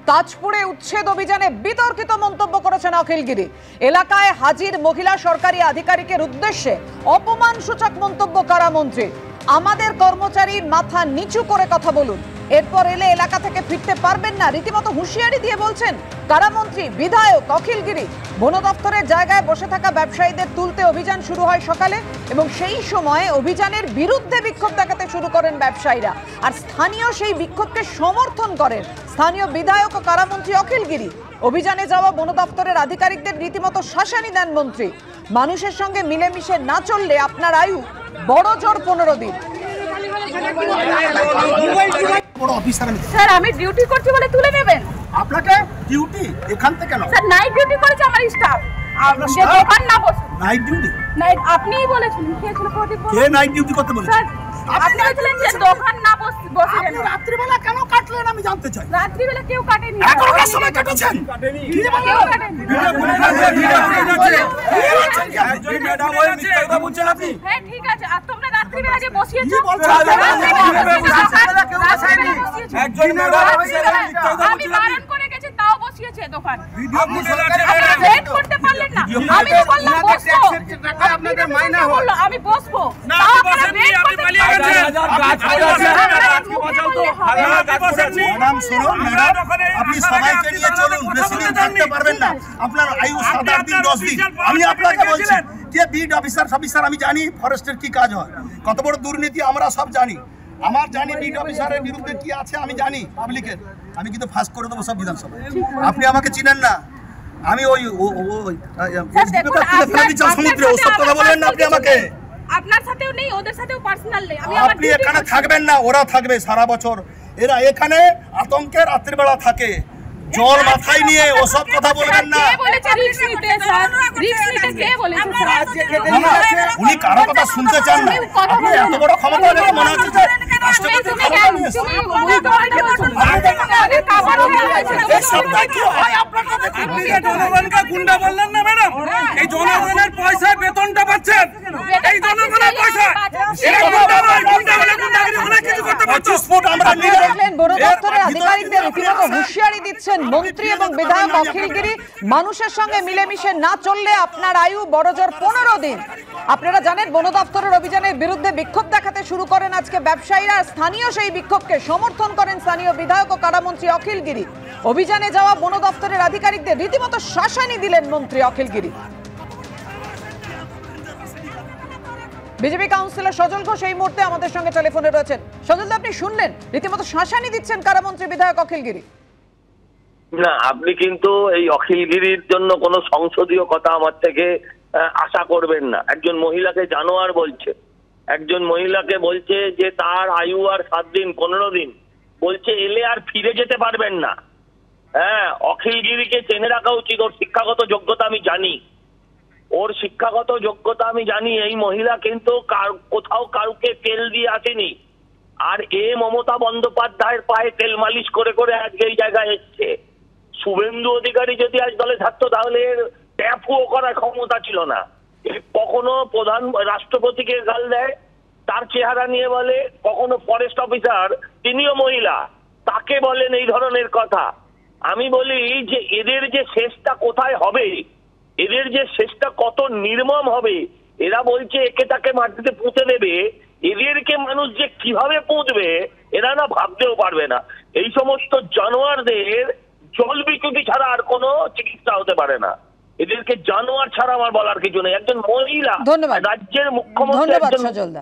তাজপুরে উচ্ছেদ অভিযানে বিতর্কিত মন্তব্য করেছেন অখিলগিরি। এলাকায় হাজির মহিলা সরকারি আধিকারিকের উদ্দেশ্যে অপমানসূচক মন্তব্য কারামন্ত্রী। আমাদের কর্মচারী মাথা নিচু করে কথা বলুন, এরপর এলে এলাকা থেকে ফিরতে পারবেন না, রীতিমতো হুঁশিয়ারি দিয়ে বলছেন কারামন্ত্রী বিধায়ক অখিলগিরি। বন দপ্তরের জায়গায় বসে থাকা ব্যবসায়ীদের তুলতে অভিযান শুরু হয় সকালে এবং সেই সময় অভিযানের বিরুদ্ধে বিক্ষোভ দেখাতে শুরু করেন ব্যবসায়ীরা। আর স্থানীয় সেই বিক্ষোভকে সমর্থন করেন স্থানীয় বিধায়ক ও কারামন্ত্রী অখিলগিরি। অভিযানে যাওয়া বন দপ্তরের আধিকারিকদের রীতিমতো শাসানি দেন মন্ত্রী। মানুষের সঙ্গে মিলেমিশে না চললে আপনার আয়ু বড় জোর 15 দিন। স্যার আমি ডিউটি করছি বলে তুলে নেবেন? আপনাকে ডিউটি এখান থেকে কেন? স্যার নাইট ডিউটি করেছে আমার স্টাফ। যে দোকান না বসে নাইট ডিউটি? নাইট আপনিই বলেছেন। কে ছিল প্রদীপ? কে নাইট ডিউটি করতে বলেছে? স্যার আপনি বলেছিলেন যে দোকান না বসে আপনি রাত্রিবেলা কেন কাটলেন আমি জানতে চাই। রাত্রিবেলা কেউ কাটেনি। এখনকার সময় কাটেছেন? কি কেউ কাটেনি। হ্যাঁ ঠিক আছে, আর তোমরা রাত্রিবেলা যে বসিয়েছো আমি বারণ করে গেছি তাও বসিয়েছে দোকান। রেড করতে পারলেন না। আমি তো বললাম বসবো, আপনাদের মাইনা হলো আমি বসবো, তাও আপনারা রেড করতে ম্যাডাম শুনুন, ম্যাডাম আপনি সবাইকে নিয়ে চলুন, বেশি দিন থাকতে পারবেন না, আপনার আয়ু 7-8 দিন 10 দিন। আমি আপনাকে বলছি যে বিট অফিসার আমি জানি ফরেস্টের কি কাজ হয়, কত বড় দুর্নীতি আমরা সব জানি। আমার জানি বিট অফিসারের বিরুদ্ধে কি আছে আমি জানি পাবলিকের, আমি কিন্তু ফাঁস করে দেবো সব বিধানসভায়। আপনি আমাকে চিনেন না, আমি ওই সমুদ্রে ওসব কথা বলবেন না আপনি আমাকে। আপনার সাথেও নেই, ওদের সাথেও পার্সোনাল নেই। আপনি এখানে থাকবেন না, ওরা থাকবে সারা বছর। এরা এখানে আতঙ্কে রাত্রিবেলা থাকে, জল মাথায় নিয়ে ওসব কথা বলবেন না। উনি কারো কথা শুনতে চান না। আপনি এত বড় ক্ষমতা দেখে মনে হচ্ছে যে রাষ্ট্রপতির ক্ষমতা নিয়েছেন। জনগণকে গুন্ডা বললেন না ম্যাডাম, এই জনগণের পয়সায় বেতনটা পাচ্ছেন, এই জনগণের পয়সা। হুঁশিয়ারি দিচ্ছেন মন্ত্রী এবং বিধায়ক অখিলগিরি। মানুষের সঙ্গে মিলেমিশে না চললে আপনার আয়ু বড়জোর 15 দিন। আপনারা জানেন বন দপ্তরের অভিযানের বিরুদ্ধে বিক্ষোভ দেখাতে শুরু করেন আজকে ব্যবসায়ীরা। স্থানীয় সেই বিক্ষোভকে সমর্থন করেন স্থানীয় বিধায়ক ও কারামন্ত্রী অখিলগিরি। অভিযানে যাওয়া বন দপ্তরের আধিকারিকদের রীতিমতো শাসানি দিলেন মন্ত্রী অখিলগিরি। বিজেপি কাউন্সিলর সজল ঘোষ এই মুহূর্তে আমাদের সঙ্গে টেলিফোনে রয়েছেন। সজল, আপনি শুনলেন রীতিমতো শাসানি দিচ্ছেন কারামন্ত্রী বিধায়ক অখিলগিরি। না, আপনি কিন্তু এই অখিলগিরির জন্য কোনো সংসদীয় কথা আমার থেকে আশা করবেন না। একজন মহিলাকে জানোয়ার বলছে, একজন মহিলাকে বলছে যে তার আয়ু আর 7 দিন 15 দিন, বলছে এলে আর ফিরে যেতে পারবেন না। হ্যাঁ, অখিলগিরিকে চেনে রাখা উচিত। ওর শিক্ষাগত যোগ্যতা আমি জানি, এই মহিলা কিন্তু কোথাও কাউকে তেল দিয়ে আসেনি। আর মমতা বন্দ্যোপাধ্যায়ের পায়ে তেল মালিশ করে করে আজকে এই জায়গায় এসছে। শুভেন্দু অধিকারী যদি আজ দলে থাকতো তাহলে ট্যাপুও করার ক্ষমতা ছিল না। কখনো প্রধান রাষ্ট্রপতিকে গাল দেয়, তার চেহারা নিয়ে বলে, কখনো ফরেস্ট অফিসার তিনিও মহিলা, তাকে বলেন এই ধরনের কথা। আমি বলি যে এদের যে শেষটা কোথায় হবে, এদের যে শেষটা কত নির্মম হবে। এরা বলছে একে তাকে মাটিতে পুঁতে দেবে, এদেরকে মানুষ যে কিভাবে পুঁতবে এরা না ভাবতেও পারবে না। এই সমস্ত জানোয়ারদের জল বিদ্যুৎ ছাড়া আর কোনো চিকিৎসা হতে পারে না। এদেরকে জানোয়ার ছাড়া আমার বলার কিছু নেই। একজন মহিলা রাজ্যের মুখ্যমন্ত্রী। ধন্যবাদ সজলদা।